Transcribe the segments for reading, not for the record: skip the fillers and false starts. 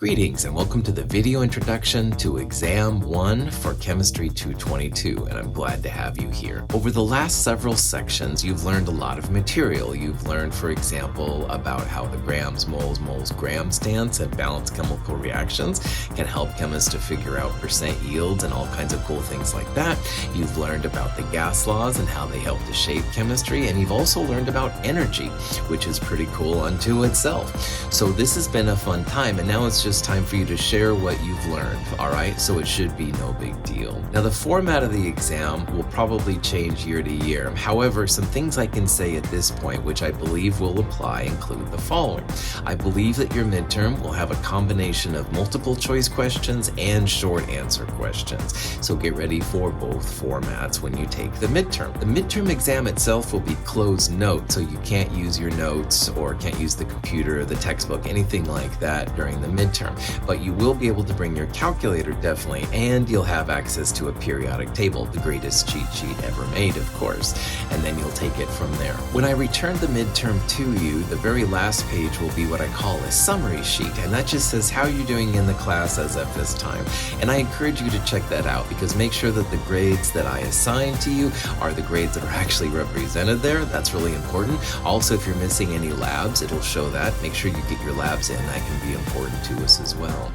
Greetings and welcome to the video introduction to Exam 1 for Chemistry 222, and I'm glad to have you here. Over the last several sections, you've learned a lot of material. You've learned, for example, about how the grams, moles, gram stance and balanced chemical reactions can help chemists to figure out percent yields and all kinds of cool things like that. You've learned about the gas laws and how they help to shape chemistry, and you've also learned about energy, which is pretty cool unto itself. So this has been a fun time, and now it's just time for you to share what you've learned, all right? So it should be no big deal. Now, the format of the exam will probably change year to year. However, some things I can say at this point, which I believe will apply, include the following. I believe that your midterm will have a combination of multiple choice questions and short answer questions. So get ready for both formats when you take the midterm. The midterm exam itself will be closed note, so you can't use your notes or can't use the computer, the textbook, anything like that during the midterm. But you will be able to bring your calculator, definitely, and you'll have access to a periodic table, the greatest cheat sheet ever made, of course, and then you'll take it from there. When I return the midterm to you, the very last page will be what I call a summary sheet, and that just says how you're doing in the class as of this time. And I encourage you to check that out, because make sure that the grades that I assign to you are the grades that are actually represented there. That's really important. Also, if you're missing any labs, it'll show that. Make sure you get your labs in. That can be important to us as well.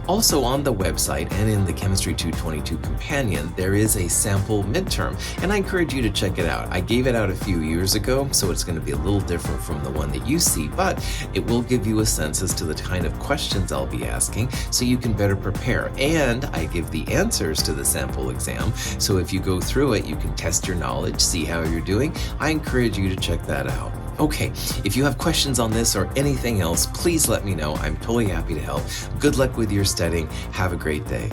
Also, on the website and in the Chemistry 222 companion, there is a sample midterm, and I encourage you to check it out. I gave it out a few years ago, so it's going to be a little different from the one that you see, but it will give you a sense as to the kind of questions I'll be asking so you can better prepare. And I give the answers to the sample exam, so if you go through it, you can test your knowledge, see how you're doing. I encourage you to check that out. Okay, if you have questions on this or anything else, please let me know. I'm totally happy to help. Good luck with your studying. Have a great day.